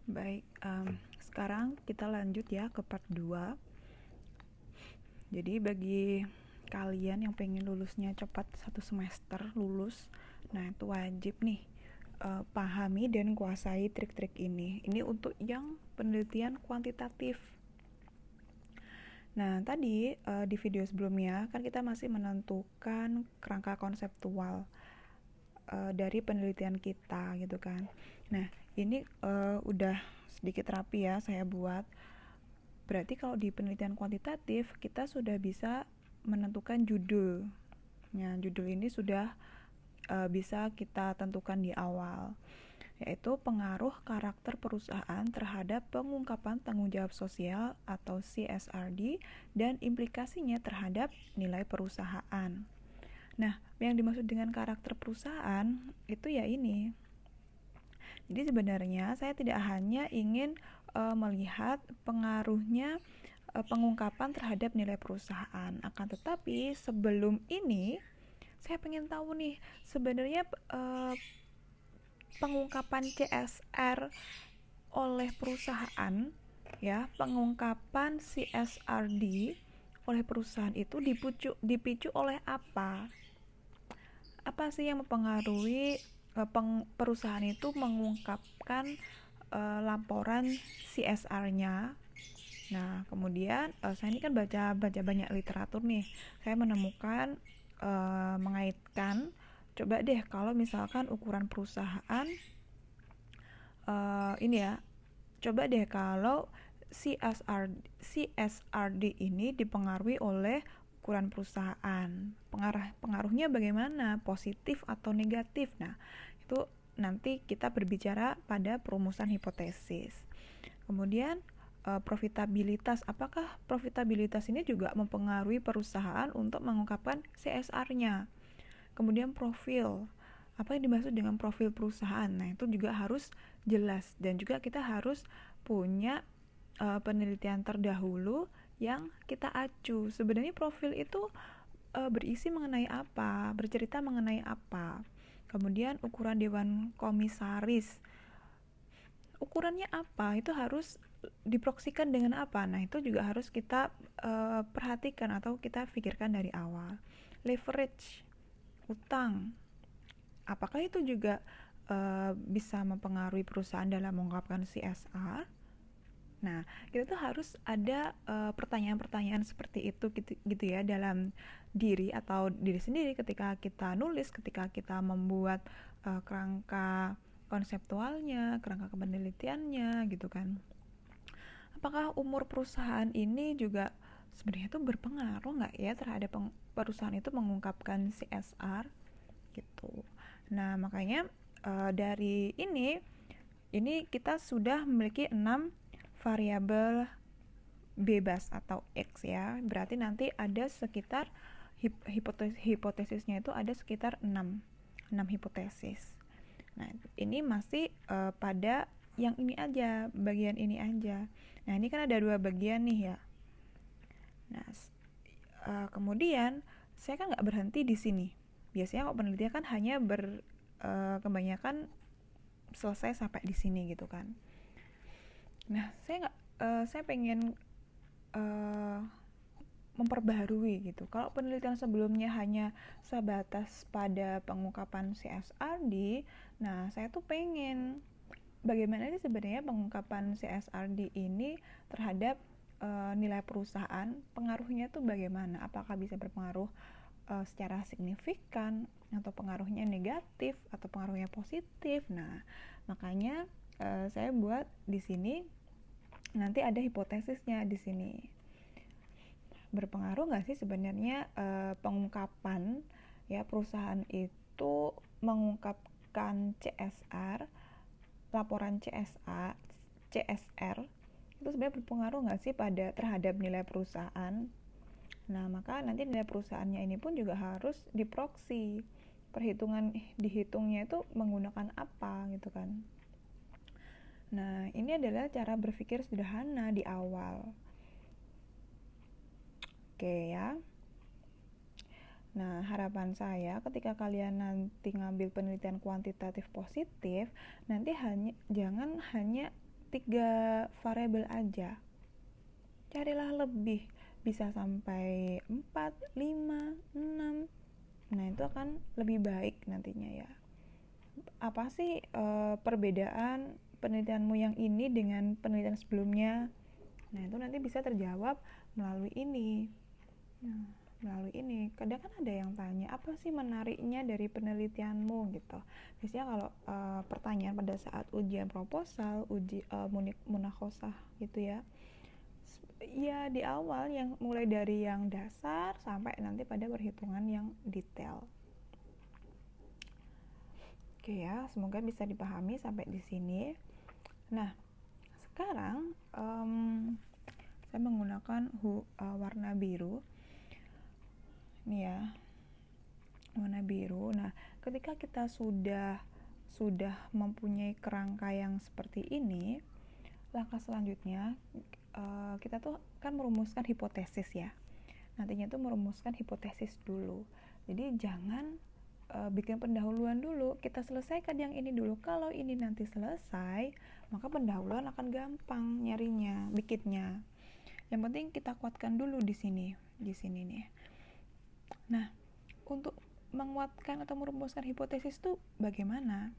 Baik, sekarang kita lanjut ya ke part 2. Jadi bagi kalian yang pengen lulusnya cepat 1 semester lulus, nah itu wajib nih pahami dan kuasai trik-trik ini. Ini untuk yang penelitian kuantitatif. Nah, tadi di video sebelumnya kan kita masih menentukan kerangka konseptual dari penelitian kita gitu kan. Nah, ini udah sedikit rapi ya saya buat. Berarti kalau di penelitian kuantitatif kita sudah bisa menentukan judul. Nah, judul ini sudah bisa kita tentukan di awal, yaitu pengaruh karakter perusahaan terhadap pengungkapan tanggung jawab sosial atau CSRD dan implikasinya terhadap nilai perusahaan. Nah, yang dimaksud dengan karakter perusahaan itu ya ini. Jadi sebenarnya saya tidak hanya ingin melihat pengaruhnya pengungkapan terhadap nilai perusahaan, akan tetapi sebelum ini saya pengen tahu nih sebenarnya pengungkapan CSR oleh perusahaan, ya, pengungkapan CSRD oleh perusahaan itu dipicu oleh apa? Apa sih yang mempengaruhi perusahaan itu mengungkapkan laporan CSR-nya? Nah, kemudian saya ini kan baca banyak literatur nih. Saya menemukan mengaitkan, coba deh kalau misalkan ukuran perusahaan ini ya, coba deh kalau CSRD ini dipengaruhi oleh ukuran perusahaan. Pengaruhnya bagaimana? Positif atau negatif? Nah, itu nanti kita berbicara pada perumusan hipotesis. Kemudian profitabilitas, apakah profitabilitas ini juga mempengaruhi perusahaan untuk mengungkapkan CSR-nya. Kemudian profil, apa yang dimaksud dengan profil perusahaan, nah itu juga harus jelas, dan juga kita harus punya penelitian terdahulu yang kita acu. Sebenarnya profil itu berisi mengenai apa, bercerita mengenai apa. Kemudian ukuran dewan komisaris, ukurannya apa, itu harus diproksikan dengan apa. Nah, itu juga harus kita perhatikan atau kita pikirkan dari awal. Leverage, utang, apakah itu juga bisa mempengaruhi perusahaan dalam mengungkapkan CSR? Nah, kita tuh harus ada pertanyaan-pertanyaan seperti itu gitu ya dalam diri atau diri sendiri ketika kita nulis, ketika kita membuat kerangka konseptualnya, kerangka penelitiannya gitu kan. Apakah umur perusahaan ini juga sebenarnya itu berpengaruh nggak ya terhadap perusahaan itu mengungkapkan CSR gitu. Nah, makanya dari ini kita sudah memiliki 6 variabel bebas atau X ya. Berarti nanti ada sekitar hipotesisnya itu ada sekitar 6 hipotesis. Nah, ini masih pada yang ini aja, bagian ini aja. Nah, ini kan ada 2 bagian nih ya. Nah, kemudian saya kan nggak berhenti di sini. Biasanya kalau penelitian kan hanya kebanyakan selesai sampai di sini gitu kan. Nah, saya pengen memperbaharui gitu. Kalau penelitian sebelumnya hanya sebatas pada pengungkapan CSRD, nah saya tuh pengen bagaimana sih sebenarnya pengungkapan CSRD ini terhadap nilai perusahaan, pengaruhnya tuh bagaimana? Apakah bisa berpengaruh secara signifikan atau pengaruhnya negatif atau pengaruhnya positif? Nah, makanya saya buat di sini nanti ada hipotesisnya di sini. Berpengaruh nggak sih sebenarnya pengungkapan ya perusahaan itu mengungkapkan CSR, laporan CSR itu sebenarnya berpengaruh nggak sih pada terhadap nilai perusahaan? Nah, maka nanti nilai perusahaannya ini pun juga harus diproksi. Perhitungan dihitungnya itu menggunakan apa gitu kan. Nah, ini adalah cara berpikir sederhana di awal. Oke ya. Nah, harapan saya ketika kalian nanti ngambil penelitian kuantitatif positif, nanti jangan hanya 3 variabel aja, carilah lebih, bisa sampai 4, 5, 6. Nah itu akan lebih baik nantinya ya. Apa sih perbedaan penelitianmu yang ini dengan penelitian sebelumnya? Nah itu nanti bisa terjawab melalui ini. Kadang kan ada yang tanya, apa sih menariknya dari penelitianmu gitu. Biasanya kalau pertanyaan pada saat ujian proposal, uji munakosah gitu ya, ya di awal yang mulai dari yang dasar sampai nanti pada perhitungan yang detail. Oke ya, semoga bisa dipahami sampai di sini. Nah, sekarang saya menggunakan warna biru. Nih ya, warna biru. Nah, ketika kita sudah mempunyai kerangka yang seperti ini, langkah selanjutnya kita tuh kan merumuskan hipotesis ya. Nantinya tuh merumuskan hipotesis dulu. Jadi jangan bikin pendahuluan dulu, kita selesaikan yang ini dulu. Kalau ini nanti selesai, maka pendahuluan akan gampang nyarinya, bikinnya. Yang penting kita kuatkan dulu di sini nih. Nah, untuk menguatkan atau merumuskan hipotesis itu bagaimana?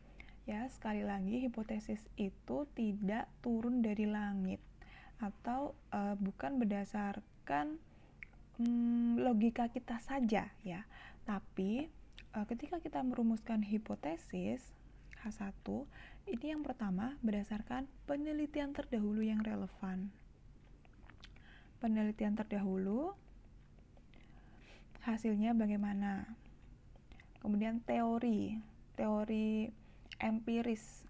Ya, sekali lagi hipotesis itu tidak turun dari langit atau bukan berdasarkan logika kita saja ya. Tapi ketika kita merumuskan hipotesis H1, ini yang pertama berdasarkan penelitian terdahulu yang relevan. Penelitian terdahulu hasilnya bagaimana? Kemudian teori empiris,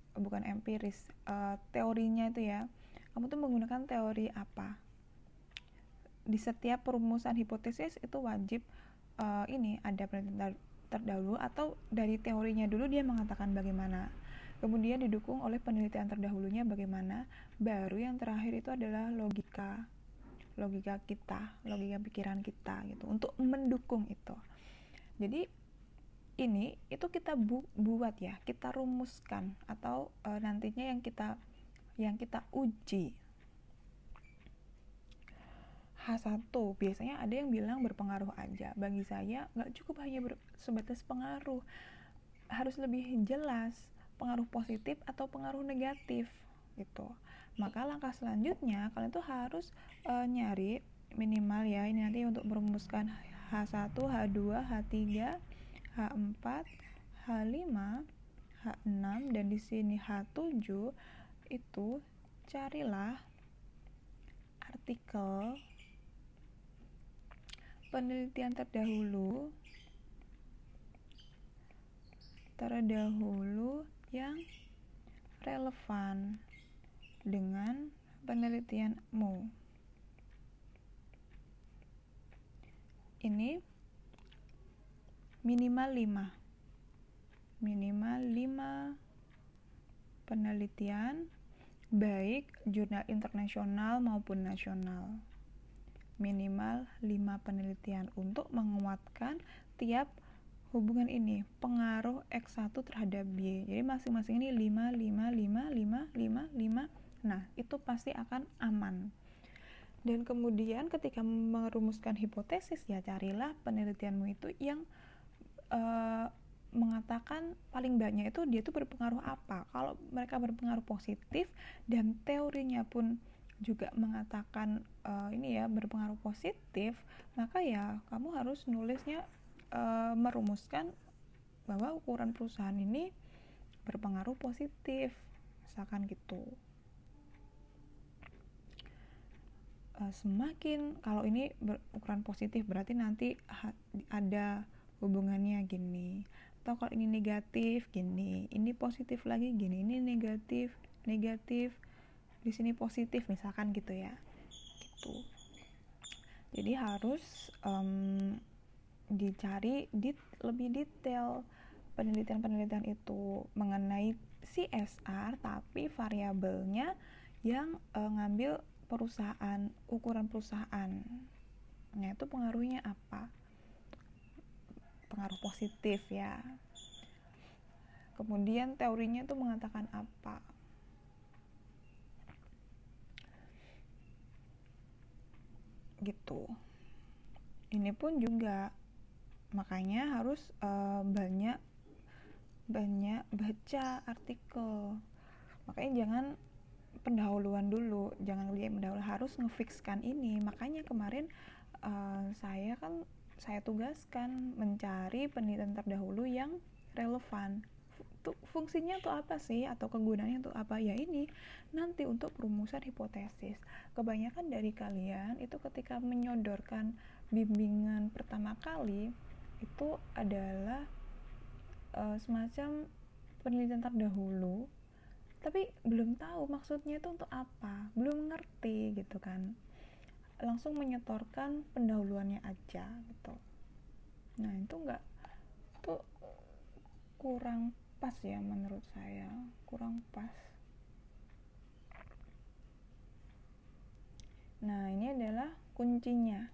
teorinya itu ya. Kamu tuh menggunakan teori apa? Di setiap perumusan hipotesis itu wajib ini ada penelitian terdahulu atau dari teorinya dulu dia mengatakan bagaimana. Kemudian didukung oleh penelitian terdahulunya bagaimana. Baru yang terakhir itu adalah logika kita, logika pikiran kita gitu untuk mendukung itu. Jadi ini itu kita buat ya, kita rumuskan atau nantinya yang kita uji. H1 biasanya ada yang bilang berpengaruh aja. Bagi saya nggak cukup hanya sebatas pengaruh, harus lebih jelas pengaruh positif atau pengaruh negatif gitu. Maka langkah selanjutnya kalian tuh harus nyari minimal ya, ini nanti untuk merumuskan H1, H2, H3, H4, H5, H6 dan di sini H7 itu carilah artikel penelitian terdahulu yang relevan dengan penelitianmu. Ini minimal 5 penelitian baik jurnal internasional maupun nasional. Minimal 5 penelitian untuk menguatkan tiap hubungan ini, pengaruh X1 terhadap Y. Jadi masing-masing ini 5. Nah, itu pasti akan aman. Dan kemudian ketika merumuskan hipotesis ya carilah penelitianmu itu yang mengatakan paling banyak itu dia tuh berpengaruh apa. Kalau mereka berpengaruh positif dan teorinya pun juga mengatakan ini ya berpengaruh positif, maka ya kamu harus nulisnya merumuskan bahwa ukuran perusahaan ini berpengaruh positif, misalkan gitu. Semakin kalau ini berukuran positif berarti nanti ada hubungannya gini, atau kalau ini negatif gini, ini positif lagi gini, ini negatif di sini positif misalkan gitu ya gitu. Jadi harus dicari lebih detail penelitian itu mengenai CSR tapi variabelnya yang ngambil perusahaan, ukuran perusahaan. Nah itu pengaruhnya apa? Pengaruh positif ya. Kemudian teorinya itu mengatakan apa? gitu. Ini pun juga makanya harus banyak baca artikel. Makanya jangan pendahuluan dulu, jangan lihat pendahuluan, harus ngefikskan ini. Makanya kemarin saya tugaskan mencari penelitian terdahulu yang relevan. Fungsinya tuh apa sih, atau kegunaannya tuh apa? Ya ini nanti untuk perumusan hipotesis. Kebanyakan dari kalian itu ketika menyodorkan bimbingan pertama kali itu adalah semacam penelitian terdahulu, tapi belum tahu maksudnya itu untuk apa, belum ngerti gitu kan, langsung menyetorkan pendahuluannya aja gitu. Nah itu kurang pas ya, menurut saya kurang pas. Nah ini adalah kuncinya.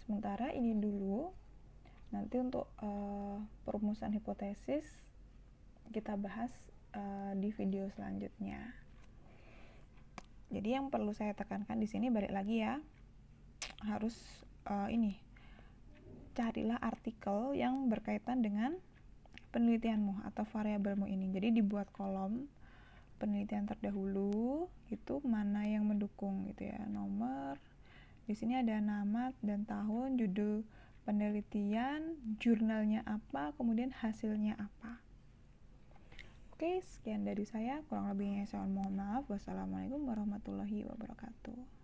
Sementara ini dulu, nanti untuk perumusan hipotesis kita bahas di video selanjutnya. Jadi yang perlu saya tekankan di sini, balik lagi ya, harus carilah artikel yang berkaitan dengan penelitianmu atau variabelmu ini. Jadi dibuat kolom penelitian terdahulu, itu mana yang mendukung gitu ya, nomor. Di sini ada nama dan tahun, judul penelitian, jurnalnya apa, kemudian hasilnya apa. Oke, sekian dari saya. Kurang lebihnya saya mohon maaf. Wassalamualaikum warahmatullahi wabarakatuh.